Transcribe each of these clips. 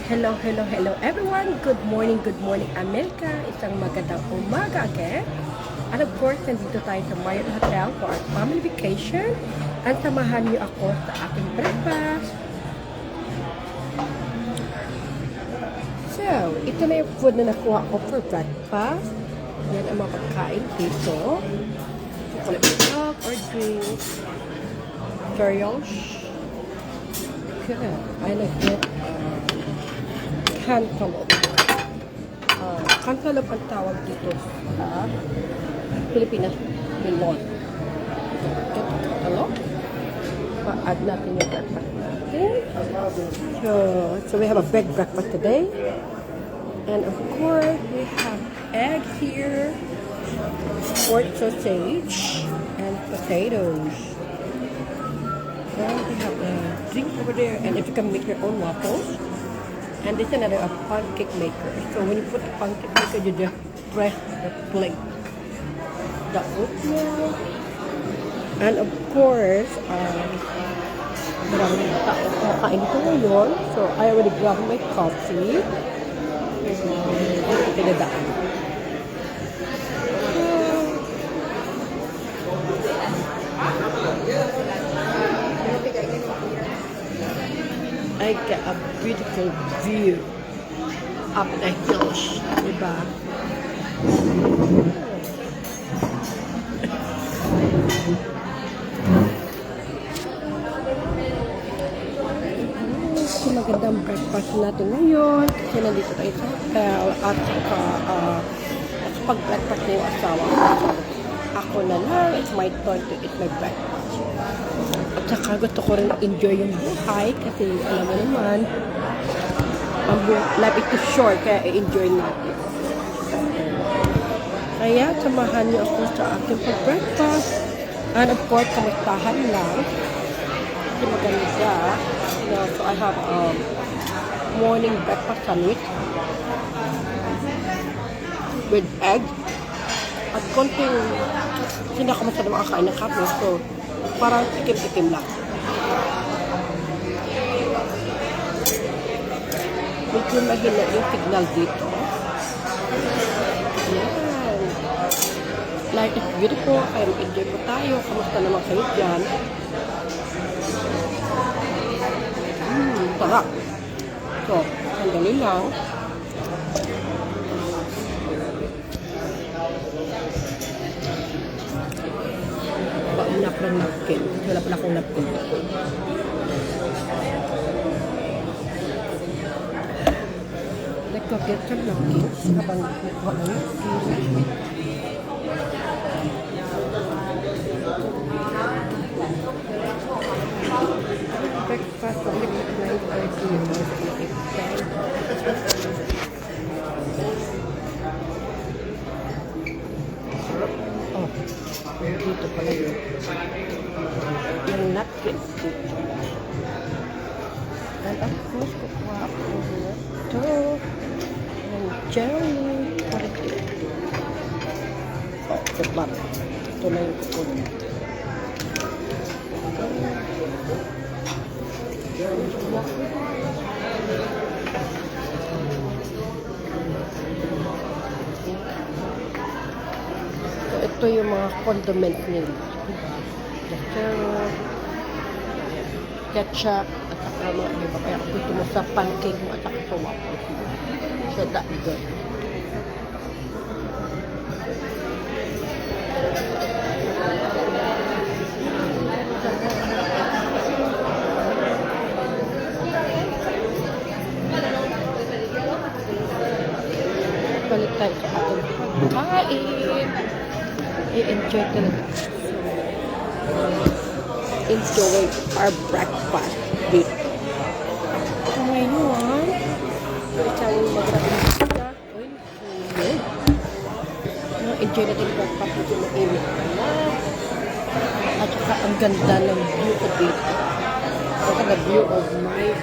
Hello, hello, hello everyone. Good morning, America. Isang magandang umaga again. And of course, nandito tayo sa Marriott Hotel for our family vacation. At samahan niyo ako sa aking breakfast. So, ito na yung food na nakuha ko for breakfast. Yan ang mga pagkain dito. Chocolate milk or drinks. Brioche. Okay, I like it. Cantaloupe. Cantaloupe ang tawag dito sa Pilipinas. Melon. Ito cantaloupe. Pa-add natin yung breakfast natin. So we have a big breakfast today. And of course, we have egg here, pork sausage, and potatoes. And we have a drink over there. And if you can make your own waffles. And this is another pancake maker. So when you put the pancake maker, you just press the plate. The oatmeal. And of course, maraming tao kumakain dito ngayon. So I already grabbed my coffee. Dito pinadaan. I get a beautiful view up the hills, diba? So, magandang breakfast natin ngayon kasi nandito tayo sa hotel at pag-breakfast na yung asawa ko. So, ako na lang, it's my turn to eat my breakfast. At saka gusto ko rin enjoy yung buhay kasi alam mo naman, ang life is too short kaya i-enjoy natin. Kaya samahan niyo ako sa aking pag-breakfast. And of course, kamustahan lang. Kasi maganda. So I have morning breakfast sandwich with egg. At konting, hindi ako masyado makakain ng kape. So, parang itim-itim lang. Medyo mahina yung signal dito. Yan. Life is beautiful. Kaya mag-enjoy po tayo. Kamusta naman kayo dyan? Sarap. So, sandali lang. Baunap ng napkin. Wala pala akong napkin. Nagkakit sa napkin. Habang wala napkin. Breakfast of the 9:30. Oh, dito pala yun. Yung napkin dito. And of course, kukuha ako ito. Yung jelly. Oh, sabab. Ito na yung kukuha. So, ito yung mga condiment nila. Ketchup, at saka mga iba. Kaya ako gusto mo sa pancake mo at saka sa waffle. So, that's good. Balik tayo sa ating pagkain. I-enjoy talaga. Enjoy our breakfast dito. So ngayon, isang mag-rapin sila. Uy, sulit. Enjoy natin yung breakfast dito. Mainit na. At saka ang ganda ng view ko dito. Look at the view of my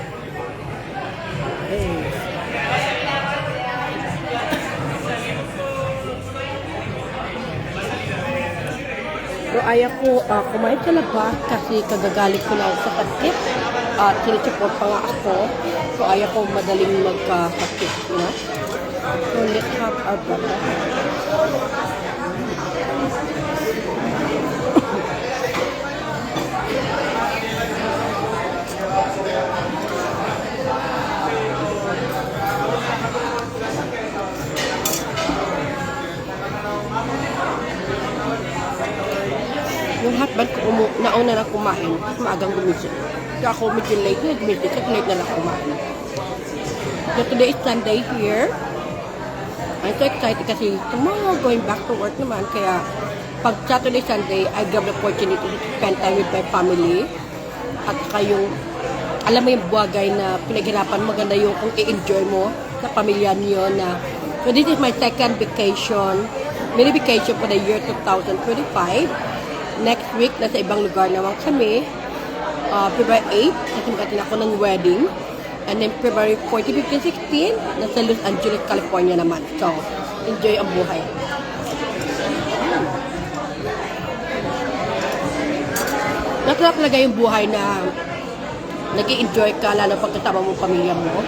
face. So, ayaw ko kumain sa labas kasi kagagalit ko lang sa sakit at sinisupport pa nga ako. So, ko, ayaw ko madaling magkakakit, you know? So, let's have our burger. Yung hotband ko, nauna na kumain. Maagang gumising. Kaya ako medyo late na gumising. Kasi late na lang kumain. So today is Sunday here. I'm so excited kasi tomorrow going back to work naman. Kaya pag Saturday, Sunday, I grab the opportunity to spend time with my family. At saka yung, alam mo yung buwagay na pinaghirapan, maganda yung kung i-enjoy mo sa pamilya niyo na. So this is my second vacation. Mini vacation for the year 2025. Next week, nasa ibang lugar naman kami. February 8, kasi magatin ako ng wedding. And then February 14, 15, 16, nasa Los Angeles, California naman. So, enjoy ang buhay. Masarap talaga yung buhay na nag-i-enjoy ka, lalo pag kasama mo pamilya mo.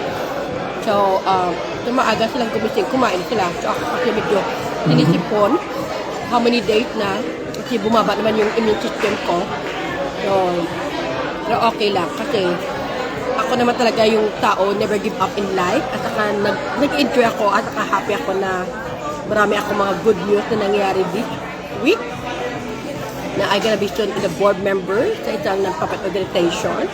So, maaga silang gumising, kumain sila. So, ako kasi medyo sinisipon how many days na. Kasi bumaba naman yung immune system ko. So, pero okay lang. Kasi ako naman talaga yung tao, never give up in life. At saka nag-enjoy ako at saka happy ako na marami ako mga good news na nangyari this week. Na I gonna be soon in the board member sa isang non-profit organization.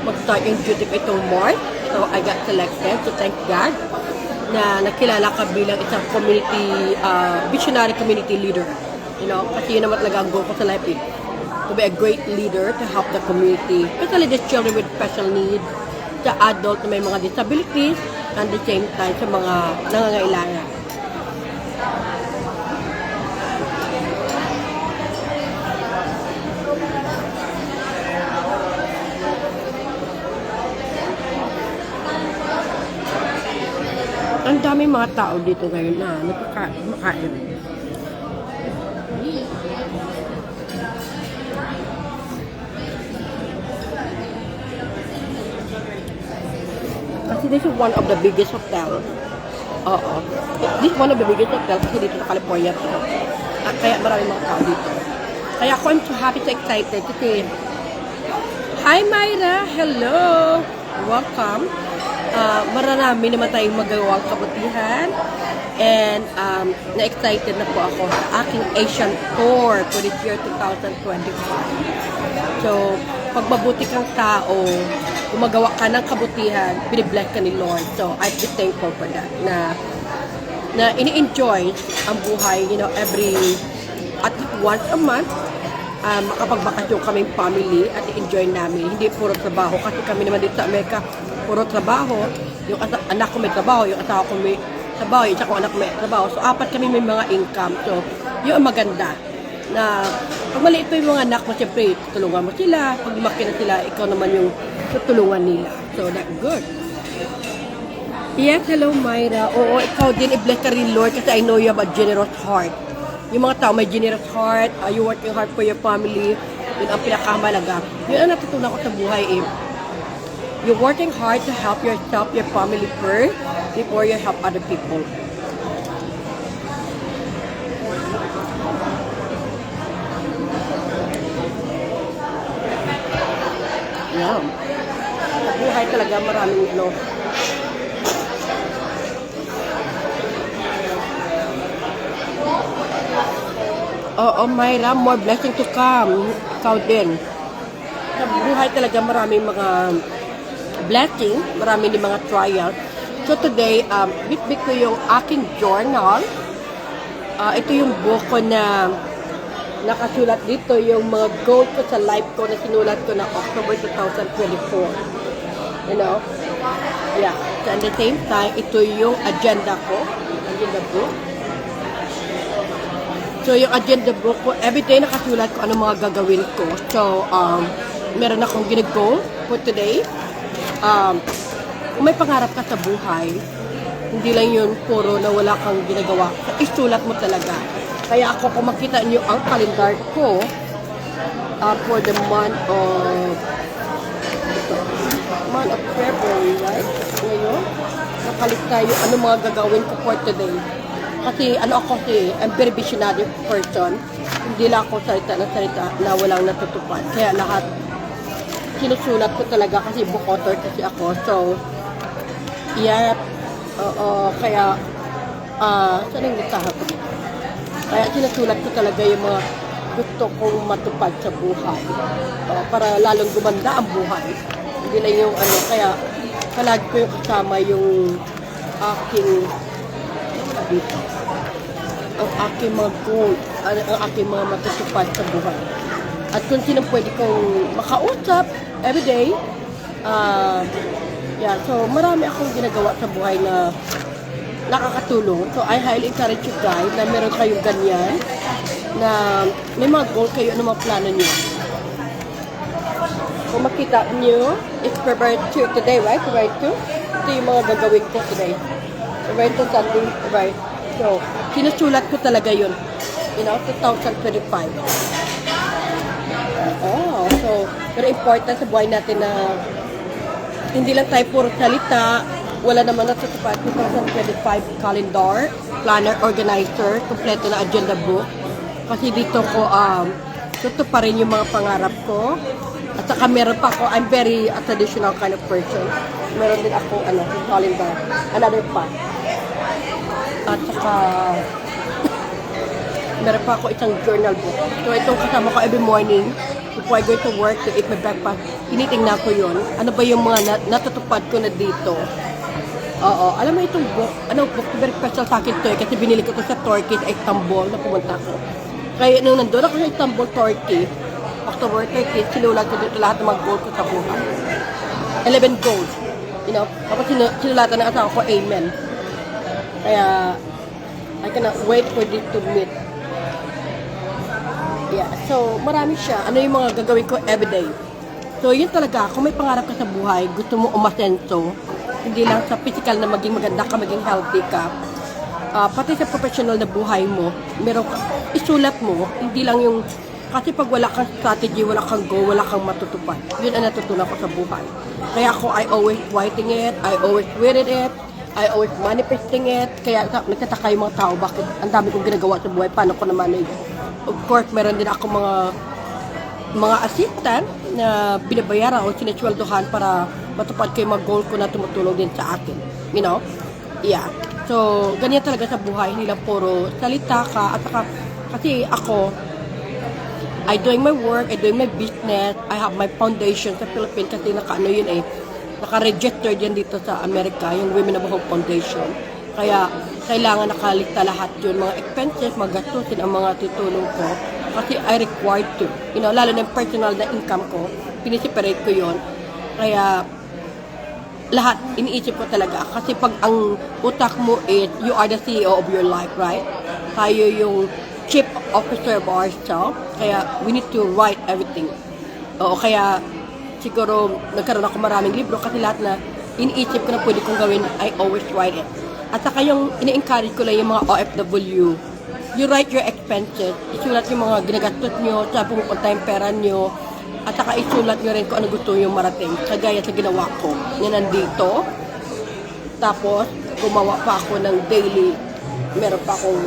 Mag-start yung duty ko itong March. So, I got selected. So, thank God na nakilala ka bilang isang community, visionary community leader. You know, kasi yun naman talaga ang goal ko sa life eh. To be a great leader to help the community, especially the children with special needs, sa adult na may mga disabilities, and the same time sa mga nangangailangan. Ang daming mga tao dito ngayon na nagkakain. Kasi this is one of the biggest hotels. Oo. This is one of the biggest hotels kasi dito sa California. At kaya maraming mga tao dito. Kaya ako I'm so happy, so excited kasi hi Myra! Hello! Welcome! Marami naman tayong magawang kabutihan. And na-excited na po ako sa aking Asian tour for this year 2025. So, pag mabuti kang tao, gumagawa ka ng kabutihan, binibless ka ni Lord. So, I'm just thankful for that. Na ini-enjoy ang buhay, you know, at once a month, makapagbakasyon kaming family at i-enjoy namin. Hindi puro trabaho. Kasi kami naman dito sa Amerika, puro trabaho. Yung anak ko may trabaho, yung asawa ko may trabaho, yung isa ko anak may trabaho. So, apat kami may mga income. So, yun ang maganda. Na pag maliit pa yung mga anak mo, siyempre, tutulungan mo sila. Pag lumaki na sila, ikaw naman yung tutulungan nila. So, that's good. Yes, hello, Myra. Oo, ikaw din, i-bless ka rin, Lord, kasi I know you have a generous heart. Yung mga tao may generous heart, you working hard for your family, yun ang pinakamalaga. Yun ang natutunan ko sa buhay, eh. You're working hard to help yourself, your family first, before you help other people. Yeah. Sa buhay talaga maraming Oo, Myra, more blessing to come. Ikaw din. Sa buhay talaga maraming mga blessing, maraming din mga trials. So today, bitbit ko yung aking journal. Ito yung book ko na nakasulat dito, yung mga goals ko sa life ko na sinulat ko na October 2024. You know? Yeah. So at the same time, ito yung agenda ko. Agenda book. So, yung agenda book ko, everyday nakasulat ko anong mga gagawin ko. So, meron akong ginag-goal for today. Kung may pangarap ka sa buhay, hindi lang yun puro na wala kang ginagawa. Isulat mo talaga. Kaya ako, kung makita nyo ang calendar ko for the month of month of February, right? Ngayon, nakalit tayo ano mga gagawin ko for today. Kasi I'm very visionary person. Hindi lang ako salita na walang natutupad. Kaya lahat sinusulat ko talaga kasi book author kasi ako. So, yeah, kaya, saan yung listahan ko? Kaya sinusulat ko talaga yung mga gusto kong matupad sa buhay. Para lalong gumanda ang buhay. Hindi lang yung kaya palagi ko yung kasama yung aking dito. Ang aking mga goal, ang aking mga matutupad sa buhay. At kung sino pwede kong makausap everyday, yeah, so marami akong ginagawa sa buhay na nakakatulong. So I highly encourage you guys na meron kayong ganyan, na may mga goal kayo, ano mga plano nyo. Kung makita nyo, it's February 2 today, right? February 2? Ito yung mga gagawin ko today. February 2 Sunday, right? So, sinusulat ko talaga yun. 2025. So, very important sa buhay natin na hindi lang tayo puro salita, wala naman natutupad. 2025 calendar, planner, organizer, kompleto na agenda book. Kasi dito ko, tutuparin yung mga pangarap ko. At saka meron pa ako, I'm very a traditional kind of person. Meron din ako, calendar, another path. At saka, meron pa ako isang journal book. So, itong kasama ko every morning, before I go to work, to eat my breakfast, tinitingnan ko yun. Ano ba yung mga natutupad ko na dito? Alam mo itong book, book, very special sa akin to kasi binili ko to sa Turkey, sa Istanbul, na pumunta ko. Kaya nung nandun ako sa Istanbul, Turkey, October 13, sinulat ko dito lahat ng mga goals ko sa buhay. 11 goals. Tapos sinulatan ng asawa ko, Amen. Kaya, I cannot wait for this to meet. Yeah, so marami siya. Ano yung mga gagawin ko everyday. So, yun talaga. Kung may pangarap ka sa buhay, gusto mo umasenso, hindi lang sa physical na maging maganda ka, maging healthy ka, pati sa professional na buhay mo, meron ka, isulat mo, hindi lang yung, kasi pag wala kang strategy, wala kang goal, wala kang matutupad. Yun ang natutunan ko sa buhay. Kaya ako, I always writing it, I always reading it, I always manifesting it. Kaya nagtataka yung mga tao, bakit ang dami kong ginagawa sa buhay, paano ko na-manage. Of course, meron din ako mga assistant na binabayaran o sinasweldohan para matupad ko yung mga goal ko na tumutulong din sa akin. Yeah. So, ganyan talaga sa buhay. Hindi lang puro salita ka. At saka, kasi ako, I doing my work, I doing my business, I have my foundation sa Philippines kasi naka-register yan dito sa Amerika, yung Women of Hope Foundation. Kaya, kailangan nakaligta lahat yun, mga expenses, mga gastusin ang mga tutulong ko. Kasi I required to. Lalo na yung personal na income ko, pinisiperate ko yun. Kaya, lahat, iniisip ko talaga. Kasi pag ang utak mo is, you are the CEO of your life, right? Tayo yung chief officer of ourselves. Kaya, we need to write everything. Kaya, siguro, nagkaroon ako maraming libro kasi lahat na iniisip ko na pwede kong gawin, I always write it. At saka yung ini-encourage ko lang yung mga OFW, you write your expenses, isulat yung mga ginagastos nyo, sa pumupunta yung pera nyo, at saka isulat nyo rin kung ano gusto nyo marating. Kagaya sa ginawa ko, yan nandito. Tapos, gumawa pa ako ng daily, meron pa akong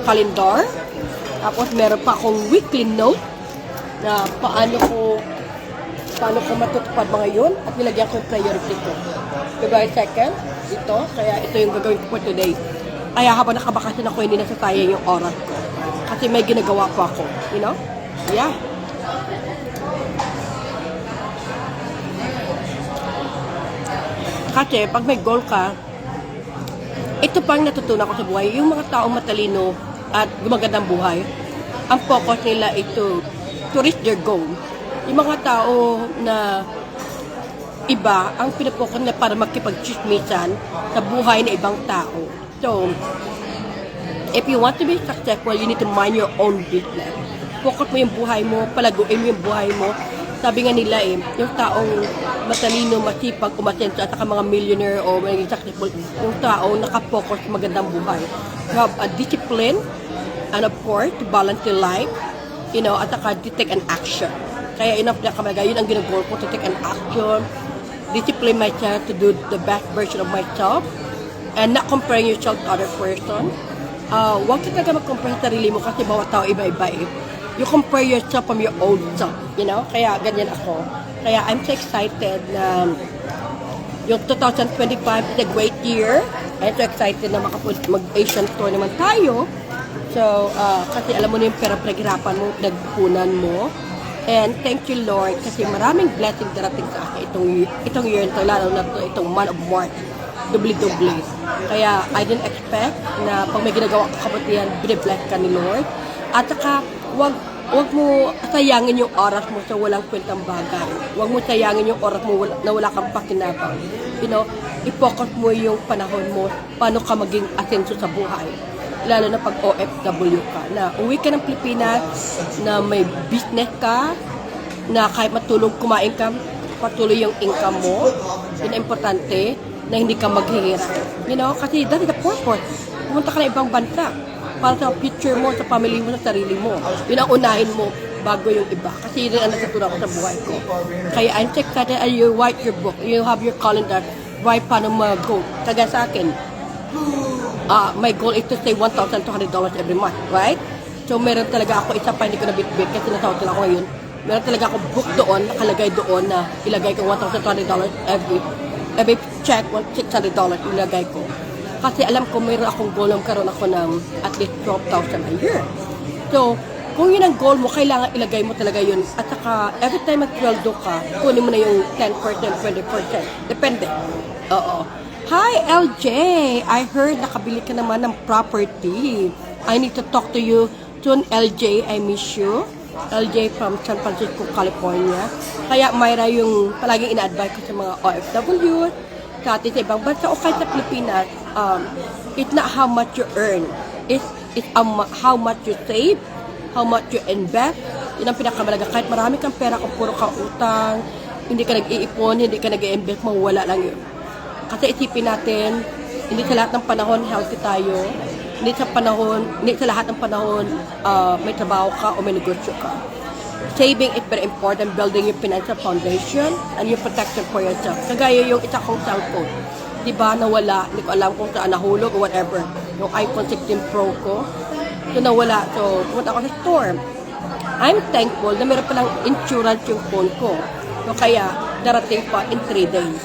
calendar, tapos meron pa akong weekly note, na paano ko matutupad mga yun, at nilagyan ko yung priority ko. February 2nd, ito, kaya ito yung gagawin ko for today. Kaya habang nakabakasyon ako, hindi nasasayang yung oras ko. Kasi may ginagawa po ako, Yeah. Kasi pag may goal ka, ito pang natutunan ko sa buhay, yung mga taong matalino at gumagandang buhay, ang focus nila ito to reach their goal. Yung mga tao na iba, ang pinapokus na para makipag-chismisan sa buhay ng ibang tao. So, if you want to be successful, you need to mind your own business. Focus mo yung buhay mo, palaguin mo yung buhay mo. Sabi nga nila yung taong matalino, masipag, umasenso, at saka mga millionaire o magiging successful, yung tao nakapokus sa magandang buhay. You have a discipline, and of course, to balance your life, at saka to take an action. Kaya yun ang pinakamalaga, yun ang ginagawa ko, to take an action, discipline myself to do the best version of myself and not comparing yourself to other person. Huwag ka talaga mag-compare sa sarili mo kasi bawat tao iba-iba eh. You compare yourself from your old self, you know? Kaya ganyan ako. Kaya I'm so excited na yung 2025 is a great year. I'm so excited na mag-Asian tour naman tayo. So, kasi alam mo na yung pera pinaghirapan mo, nagpunan mo. And thank you Lord kasi maraming blessing darating sa akin itong year ito, lalo na itong month of March. Dubli-dubli. Kaya I didn't expect na pag may ginagawa ka kabutihan, binibless ka ni Lord. At saka, wag mo sayangin yung oras mo sa walang kwentang bagay. Wag mo sayangin yung oras mo na wala kang pakinabang. You know, i-focus mo yung panahon mo paano ka maging asenso sa buhay. Lalo na pag OFW ka. Na uwi ka ng Pilipinas, na may business ka, na kahit matulog kumain ka, patuloy yung income mo. Yun ang importante, na hindi ka maghihirap. You know, kasi that is the purpose. Pumunta ka na ibang bansa para sa future mo, sa family mo, sa sarili mo. Yun ang unahin mo bago yung iba. Kasi yun ang natutunan ko sa buhay ko. Kaya I'm so excited and you write your book. You have your calendar. Write paano mag-go. Kaya sa akin, my goal is to save $1,200 every month, right? So meron talaga ako, isa pa hindi ko nabitbit kasi nasahod lang ako ngayon. Meron talaga ako book doon, nakalagay doon na ilagay ko $1,200 every check, $600 ilagay ko. Kasi alam ko mayroon akong goal na magkaroon ako ng at least 12,000 a year. So, kung yun ang goal mo, kailangan ilagay mo talaga yun. At saka, every time mag-sweldo ka, kunin mo na yung 10%, 20%. Depende. Oo. Hi, LJ! I heard nakabili ka naman ng property. I need to talk to you soon, LJ. I miss you. LJ from San Francisco, California. Kaya Myra yung palaging ina-advise ko sa mga OFW, sa atin sa ibang bansa o kahit sa Pilipinas, it's not how much you earn. It's how much you save, how much you invest. Yun ang pinakamalaga. Kahit marami kang pera kung puro kang utang, hindi ka nag-iipon, hindi ka nag-i-invest, mawala lang yun. Kasi isipin natin, hindi sa lahat ng panahon healthy tayo. Hindi sa lahat ng panahon may trabaho ka o may negosyo ka. Saving is very important, building your financial foundation and your protection for yourself. Kagaya yung isa kong cellphone. Diba, nawala, hindi ko alam kung saan nahulog or whatever. Yung iPhone 16 Pro ko. So, nawala. So, pumunta ako sa store. I'm thankful na meron palang insurance yung phone ko. So, kaya, darating pa in 3 days.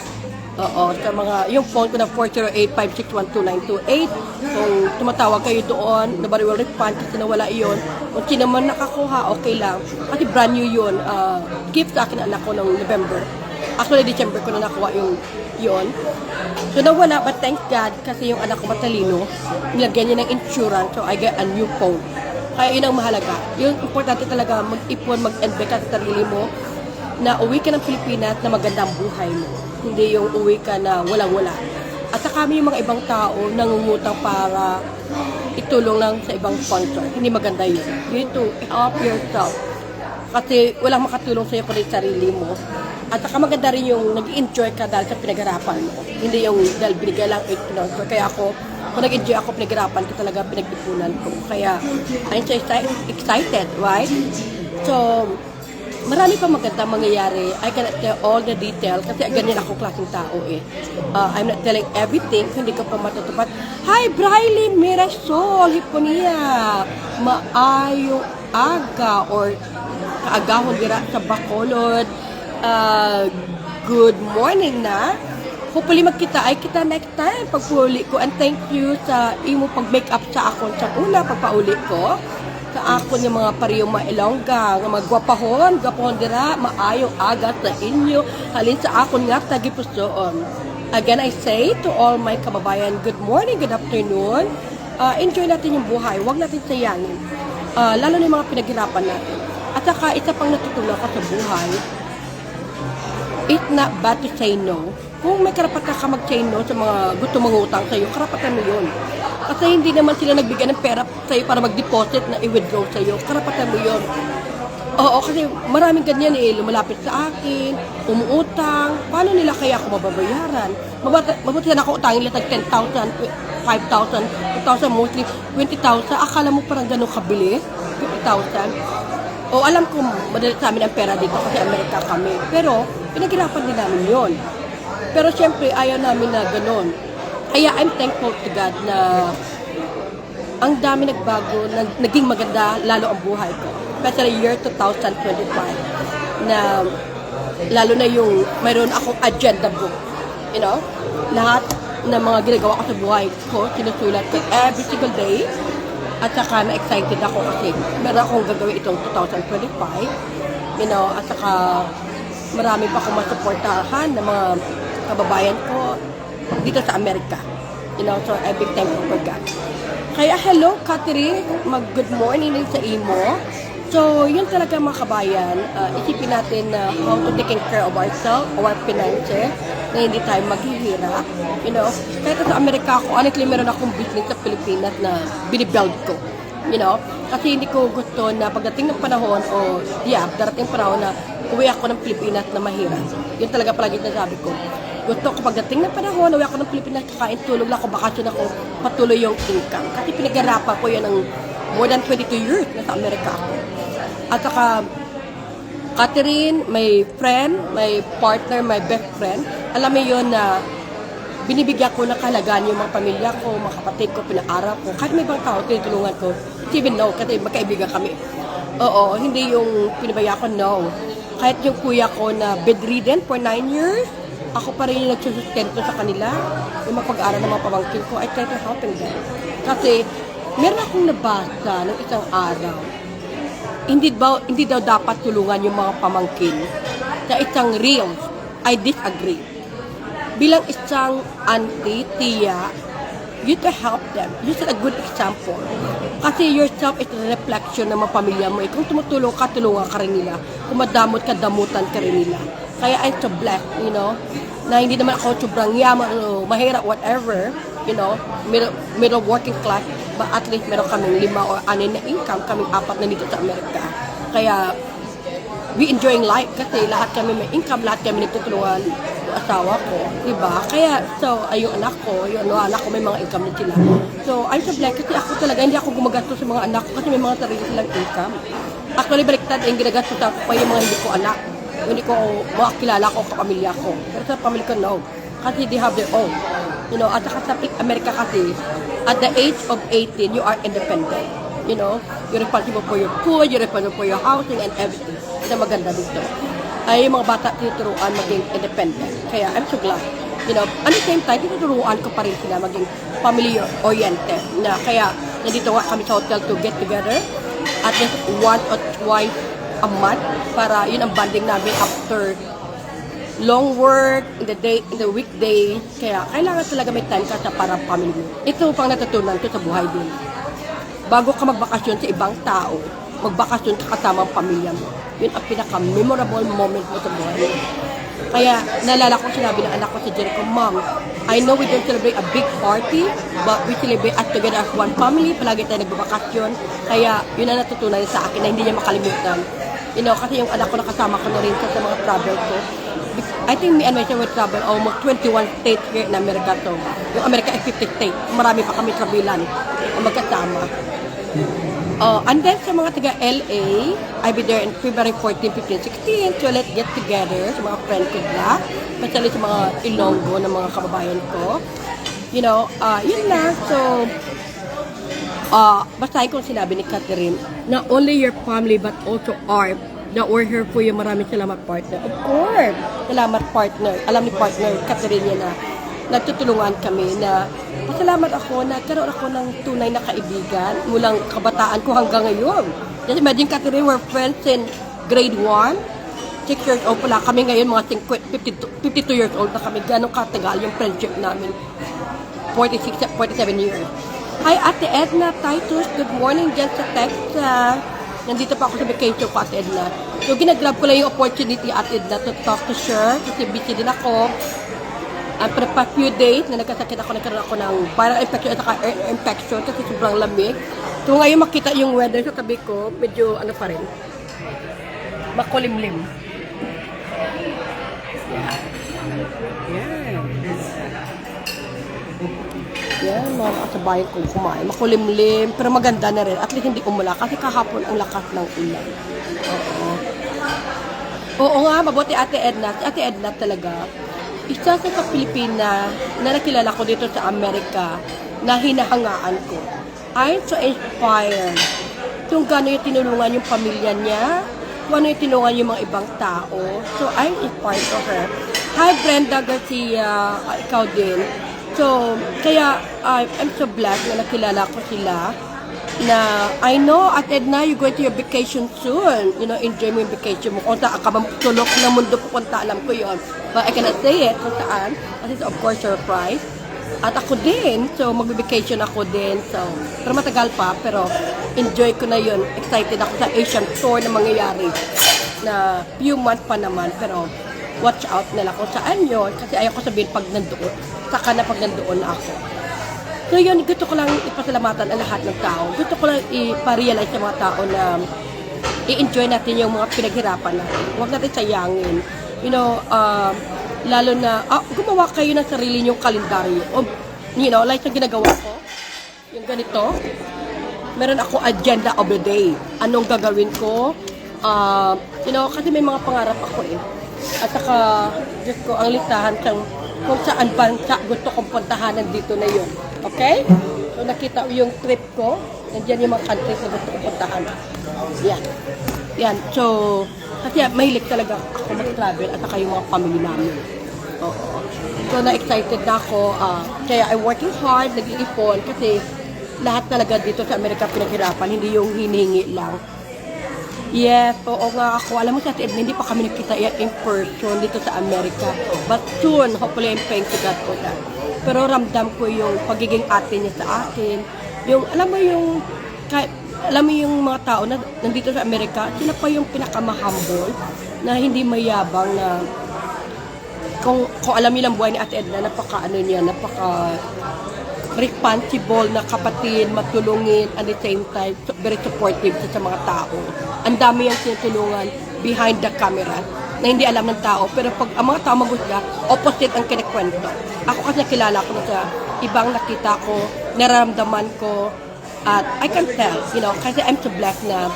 Oo, sa mga, yung phone ko na 408-561-2928. Kung tumatawag kayo doon, nobody will respond kasi nawala yun. Kung sino man nakakuha, okay lang. Kasi brand new yun. Gift sa akin anak ko ng November. Actually, December ko na nakuha yung yun. So, nawala, but thank God, kasi yung anak ko matalino, nilagyan niya ng insurance, so I get a new phone. Kaya yun ang mahalaga. Yung importante talaga, mag-ipon, mag-invest sa sarili mo, na uwi ka ng Pilipinas na maganda ang buhay mo. Hindi yung uwi ka na walang-wala. At saka kami yung mga ibang tao nangungutang para itulong lang sa ibang sponsor. Hindi maganda yun. You need to help yourself. Kasi walang makatulong sa'yo kundi sarili mo. At saka maganda rin yung nag-enjoy ka dahil sa pinagharapan mo. Hindi yung dahil binigay lang sponsor. Kaya ako, kung nag-enjoy ako, pinagharapan ko talaga, pinag-ipunan ko. Kaya, I'm so excited, right? So, marami pa magandang mangyayari. I cannot tell all the details kasi ganyan ako klaseng tao eh. I'm not telling everything, hindi ko pa matutupad. Hi, Briley Mirasol, Hiponia. Maayong aga or kaagahon dira sa Bacolod. Good morning na. Hopefully magkita ay kita next time pagpuli ko. And thank you sa imo pag-make up sa akon sa una pagpauli ko. Sa akon yung mga pariyong mailongga, nga magwapahon, dira, maayong aga sa inyo, halin sa akon nga tagipusoon. Again, I say to all my kababayan, good morning, good afternoon. Enjoy natin yung buhay, huwag natin sayangin. Lalo na yung mga pinaghirapan natin. At saka, isa pang natutunan ko sa buhay, it's not bad to say no. Kung may karapatan ka mag-say no sa mga gusto mangutang sa'yo, karapatan mo yun. Kasi hindi naman sila nagbigay ng pera sa'yo para mag-deposit na i-withdraw sa'yo. Karapatan mo yun. Oo, kasi maraming ganyan eh. Lumalapit sa akin, umuutang. Paano nila kaya ako mababayaran? Mabuti na ako utangin nila tag 10,000, 5,000, 2,000, mostly 20,000. Akala mo parang ganun kabili? 50,000. O alam ko, madali sa amin ang pera dito kasi Amerika kami. Pero, pinaghirapan din namin yun. Pero syempre, ayaw namin na ganun. Kaya I'm thankful to God na ang dami nagbago, naging maganda lalo ang buhay ko. Especially year 2025 na lalo na yung mayroon akong agenda book. You know? Lahat ng mga ginagawa ko sa buhay ko, sinusulat ko every single day. At saka na-excited ako kasi meron akong gagawin itong 2025. You know, at saka marami pa akong masuportahan ng mga kababayan ko dito sa Amerika. You know, so I'm big thankful for God. Kaya hello, Catherine. Good morning din sa imo. So, yun talaga mga kabayan, isipin natin na how to take care of ourselves, our finances, na hindi tayo maghihirap. You know, kahit sa Amerika ako, honestly, meron akong business sa Pilipinas na binibuild ko. You know, kasi hindi ko gusto na pagdating ng panahon, darating panahon na uwi ako ng Pilipinas na mahirap. Yun talaga palagi nasabi ko. Gusto ko pagdating ng panahon, uwi ako ng Pilipinas, kakain, tulog lang ako, bakasyon ako, patuloy yung income. Kasi pinag-arapan ko yan ng more than 22 years na sa Amerika ako. At saka, Catherine, may friend, may partner, may best friend. Alam mo yun na binibigyan ko ng kahalagaan yung mga pamilya ko, mga kapatid ko, pinaaral ko. Kahit may ibang tao, tinutulungan ko. Even no, kasi magkaibigan kami. Oo, hindi yung pinabaya ko, no. Kahit yung kuya ko na bedridden for 9 years, ako pa rin yung nagsusustento sa kanila. Yung mapag-aaral ng mga pamangkin ko, I try to help them. Kasi, meron akong nabasa ng isang araw. Hindi daw dapat tulungan yung mga pamangkin sa isang real. I disagree. Bilang isang auntie, tiya, you to help them. You set a good example. Kasi yourself is a reflection ng mga pamilya mo. Kung tumutulong ka, tulungan ka rin nila. Kung madamot ka, damutan ka rin nila. Kaya I'm so blessed, you know, na hindi naman ako sobrang yaman o mahirap, whatever, you know, middle working class, but at least meron kaming 5 or 6 na income, kaming 4 na dito sa Amerika. Kaya, we enjoying life kasi lahat kami may income, lahat kami nagtutulungan yung asawa ko, diba? Kaya, so, yung anak ko may mga income na sila. So, I'm so blessed kasi ako talaga, hindi ako gumagastos sa mga anak ko kasi may mga sarili silang income. Actually, baliktad, yung ginagastos ako pa yung mga hindi ko anak. Hindi ko makakilala ko kapamilya ko. Pero sa pamilya ko, no. Kasi they have their own. You know, at saka sa Amerika kasi, at the age of 18, you are independent. You know, you're responsible for your food, you're responsible for your housing and everything. Ito maganda dito. Ay, yung mga bata tinuturuan maging independent. Kaya, I'm so glad. You know, at the same time, tinuturuan ko pa rin sila maging family-oriented. Na, kaya, nandito kami sa hotel to get together at least 1 or twice a month para yun ang bonding namin after long work in the weekday. Kaya kailangan talaga may time ka sa para family mo. Ito pang natutunan ko sa buhay din. Bago ka magbakasyon sa ibang tao, magbakasyon ka kasama ang pamilya mo. Yun ang pinaka-memorable moment mo sa buhay mo. Kaya naalala ko sinabi ng anak ko sa Jericho, Mom, I know we don't celebrate a big party, but we celebrate us together as one family. Palagi tayo nagbabakasyon. Kaya yun ang natutunan sa akin na hindi niya makalimutan. You know, kasi yung anak ko nakasama ko na rin sa mga travel ko. I think me and my son will travel almost 21 states here in America. So, yung America is 50 states. Marami pa kami travelan ang magkasama. And then sa mga taga LA, I'll be there in February 14, 15, 16. So, let's get together sa mga friends ko na. Especially sa mga Ilonggo ng mga kababayan ko. You know, yun na. So, basahin ko sinabi ni Catherine, not only your family but also our, that we're here for you. Maraming salamat, partner. Of course, salamat, partner. Alam ni partner, Catherine yan na nagtutulungan kami na pasalamat ako, nagkaroon ako ng tunay na kaibigan mulang kabataan ko hanggang ngayon. Just imagine, Catherine, we're friends in grade 1. 6 years old pala kami ngayon, mga 52 years old na kami. Ganong katagal yung friendship namin. 47 years. Hi, Ate Edna Titus. Good morning dyan sa Texas. Nandito pa ako sa vacation ko, Ate Edna. So, ginagrab ko lang yung opportunity, Ate Edna, to talk to share. Kasi busy din ako. For the past few days, na nagkasakit ako, nagkaroon ako ng viral infection at saka air infection kasi sobrang lamig. So, ngayon makita yung weather sa tabi ko, medyo ano pa rin, makulimlim. Yan, mga kasabayan kong kumain. Makulimlim, pero maganda na rin. At least hindi umula kasi kahapon ang lakas ng ulan. Oo nga, mabuti Ate Edna. Ate Edna talaga, isa sa Pilipina na nakilala ko dito sa Amerika na hinahangaan ko. I'm so inspired. Kung gano'n yung tinulungan yung pamilya niya, kung ano yung tinulungan yung mga ibang tao. So, I'm inspired to her. Hi, Brenda Garcia. Ikaw din. So, kaya I'm so blessed na nakilala ko sila. Na I know at Edna, you're going to your vacation soon. You know, enjoy mo yung vacation mo. Kung saan ka tulok na mundo pupunta, alam ko yon. But I cannot say it kung saan. Kasi of course, surprise. At ako din. So, mag-vacation ako din. So, pero matagal pa. Pero, enjoy ko na yun. Excited ako sa Asian tour na mangyayari. Na few months pa naman. Pero, watch out na lang kung saan yun. Kasi ayaw ko sabihin pag nandoon. Saka na pag nandoon na ako. So yun, gusto ko lang ipasalamatan ang lahat ng tao. Gusto ko lang iparealize sa mga tao na i-enjoy natin yung mga pinaghirapan natin. Huwag natin sayangin. You know, lalo na, gumawa kayo ng sarili niyong kalendaryo. O, you know, like yung ginagawa ko, yung ganito, meron ako agenda of the day. Anong gagawin ko? You know, kasi may mga pangarap ako eh. At saka, Diyos ko, ang listahan kung saan bansa gusto kong puntahan, nandito na yun. Okay? So, nakita ko yung trip ko. Nandiyan yung mga countries na gusto kong puntahan. Yan. Yan. So, kasi mahilig talaga ako mag-travel at saka yung mga family namin. Oo. So, na-excited na ako. Kaya I'm working hard, nag-iipon kasi lahat talaga dito sa Amerika pinaghirapan, hindi yung hinihingi lang. Yes, oo nga ako. Alam mo sa atin, hindi pa kami nakita in person dito sa Amerika. But soon, hopefully I'm praying to God for that. Pero ramdam ko yung pagiging ate niya sa akin. Yung, alam mo yung mga tao na nandito sa Amerika, sila pa yung pinakamahumble na hindi mayabang na kung alam niyo lang buhay ni Ate Edna, napaka responsible na kapatid, matulungin, at the same time, very supportive sa mga tao. Ang dami yung tinutulungan behind the camera na hindi alam ng tao. Pero pag ang mga tao magusga, opposite ang kinikwento. Ako kasi nakilala ko na sa ibang nakita ko, nararamdaman ko, at I can tell, you know, kasi I'm so blessed na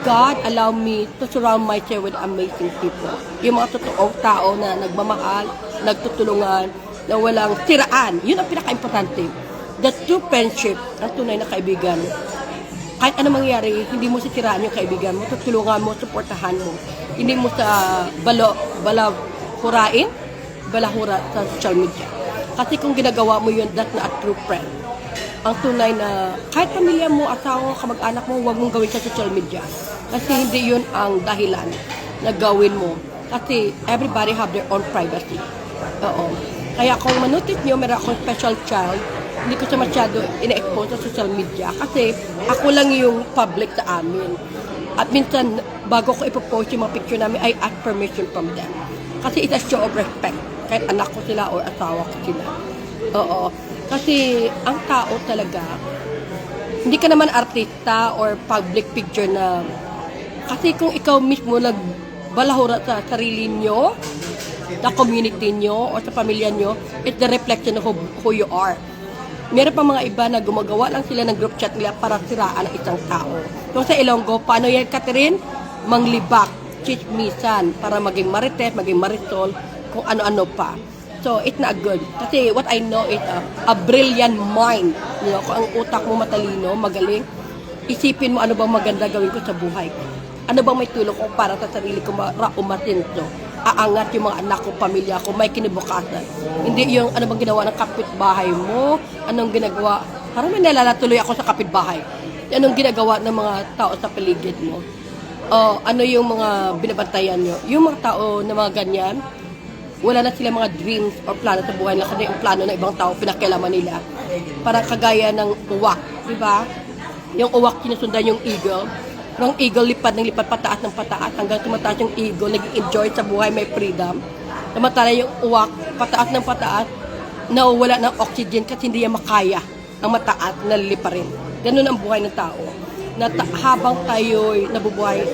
God allow me to surround myself with amazing people. Yung mga totoong tao na nagmamahal, nagtutulungan, na walang siraan. Yun ang pinaka-importante. The true friendship, ang tunay na kaibigan. Kahit ano mangyari, hindi mo sisiraan yung kaibigan mo, tutulungan mo, suportahan mo. Hindi mo sa balahurain, balahura sa social media. Kasi kung ginagawa mo yun, that's not a true friend. Ang tunay na, kahit pamilya mo, asawa, kamag-anak mo, huwag mong gawin sa social media. Kasi hindi yun ang dahilan na gawin mo. Kasi everybody have their own privacy. Oo. Kaya kung manotice nyo, meron akong special child, hindi ko siya masyado ina-expose sa social media kasi ako lang yung public sa amin. At minsan, bago ko ipopost yung mga picture namin, I ask permission from them. Kasi it's a show of respect. Kahit anak ko sila o asawa ko sila. Oo. Kasi ang tao talaga, hindi ka naman artista or public picture na, kasi kung ikaw mismo nagbalahura sa sarili nyo, sa community nyo o sa pamilya nyo, it's the reflection of who you are. Meron pa mga iba na gumagawa lang sila ng group chat nila para siraan ang isang tao. So sa Ilonggo, paano yan, Catherine? Manglibak, chismisan, para maging marites, maging marisol, kung ano-ano pa. So it's not good. Kasi what I know is a brilliant mind. You know, kung ang utak mo matalino, magaling, isipin mo ano bang maganda gawin ko sa buhay ko. Ano bang may tulong ko para sa sarili ko umatinto. Aangat yung mga anak ko, pamilya ko, may kinibukasan. Hindi yung ano bang ginawa ng kapitbahay mo, anong ginagawa. Parang may nalalatuloy ako sa kapitbahay. Anong ginagawa ng mga tao sa paligid mo. Ano yung mga binabantayan nyo. Yung mga tao na mga ganyan, wala na sila mga dreams or plano sa buhay nila kasi yung plano ng ibang tao pinakialaman nila. Parang kagaya ng uwak, di ba? Yung uwak sinusundan yung eagle. Nung eagle lipad ng lipad pataas ng pataas hanggang tumataas yung eagle, nag-enjoy sa buhay, may freedom. Samantala yung uwak, pataas ng pataas, nawawala ng oxygen kasi hindi yan makaya ang mataas na liliparin. Ganun ang buhay ng tao. Na habang tayo'y nabubuhay,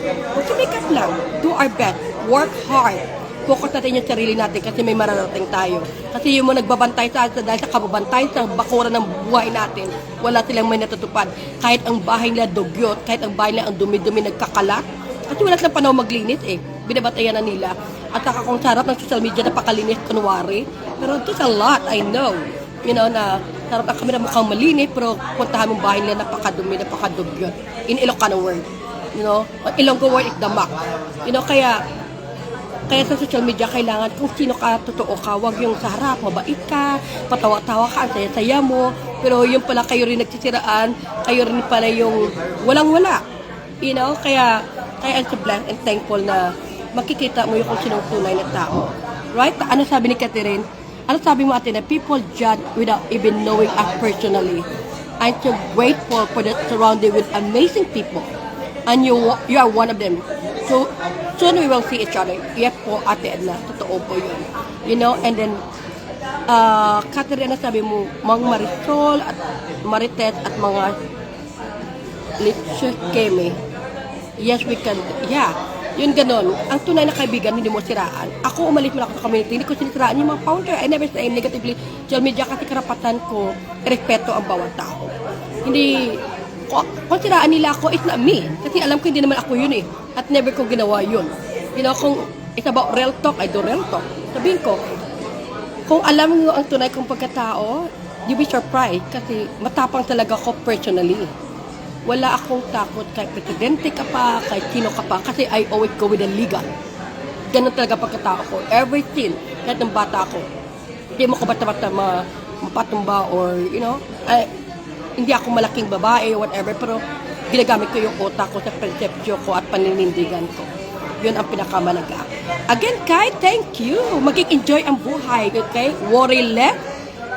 sumikat lang, do our best, work hard, focus natin yung sarili natin kasi may mararating tayo. Kasi yung mga nagbabantay sa atin dahil sa kababantay sa bakuran ng buhay natin, wala silang may natutupad. Kahit ang bahay nila dugyot, kahit ang bahay nila ang dumi-dumi nagkakalat, kasi wala silang panahon maglinis eh. Binabatayan na nila. At saka kung sarap ng social media, napakalinis, kunwari. Pero there's a lot, I know. You know, na sarap ang kamera mukhang malinis, pero puntahan mong bahay nila, napakadumi, napakadugyot. In Ilocano word. You know, Ilonggo word is damak. You know, kaya sa social media, kailangan kung sino ka, totoo ka, wag yung sa harap, mabait ka, patawa-tawa ka, ang saya-saya mo, pero yung pala kayo rin nagsisiraan, kayo rin pala yung walang-wala. You know, kaya I'm so blessed and thankful na makikita mo yung kung sinong tunay na tao. Right? Ano sabi ni Catherine? Ano sabi mo ate na people judge without even knowing us personally. I'm so grateful for the surrounding with amazing people. And you are one of them. So, soon we will see each other. Yes po, Ate Edna. Totoo po yun. You know, and then, Catherine, sabi mo, mga Marisol at Marites at mga Litsus Keme. Yes, we can. Yeah. Yun ganon. Ang tunay na kaibigan, hindi mo siraan. Ako, umalis mo lang ako sa community. Hindi ko sinisiraan yung mga founder. I never say negatively social media kasi karapatan ko, respeto ang bawat tao. Hindi, kung siraan nila ako, it's not me. Kasi alam ko hindi naman ako yun eh. At never ko ginawa yun. You know, kung it's about real talk, I do real talk. Sabihin ko, kung alam mo ang tunay kong pagkatao, you'll be surprised kasi matapang talaga ako personally. Wala akong takot kahit presidente ka pa, kahit sino ka pa, kasi I always go with the legal. Ganun talaga pagkatao ko. Everything, kahit ng bata ko. Hindi mo ko bata-bata mapatumba or, you know, hindi ako malaking babae or whatever, pero ginagamit ko yung utak ko sa perception ko at paninindigan ko. Yun ang pinakamalaga. Again, Kai, thank you. Mag-enjoy ang buhay, okay? Worry less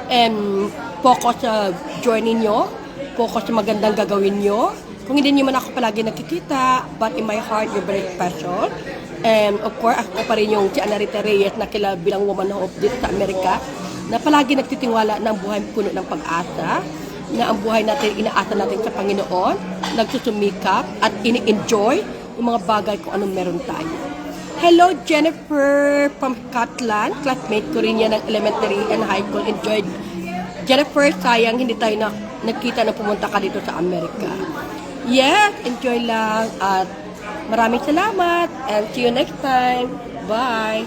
and focus sa journey nyo. Focus sa magandang gagawin nyo. Kung hindi nyo man ako palagi nakikita, but in my heart, you're very special. And of course, ako pa rin yung si Anarita Reyes na kilala bilang woman of dito sa Amerika, na palagi nagtitiwala ng buhay puno ng pag-asa, na ang buhay natin, inaasa natin sa Panginoon, nagsusumikap at ini-enjoy yung mga bagay kung anong meron tayo. Hello, Jennifer from Scotland. Classmate ko rin yan ng elementary and high school. Enjoyed. Jennifer, sayang hindi tayo nagkita na pumunta ka dito sa Amerika. Yes, enjoy lang. At maraming salamat. And see you next time. Bye.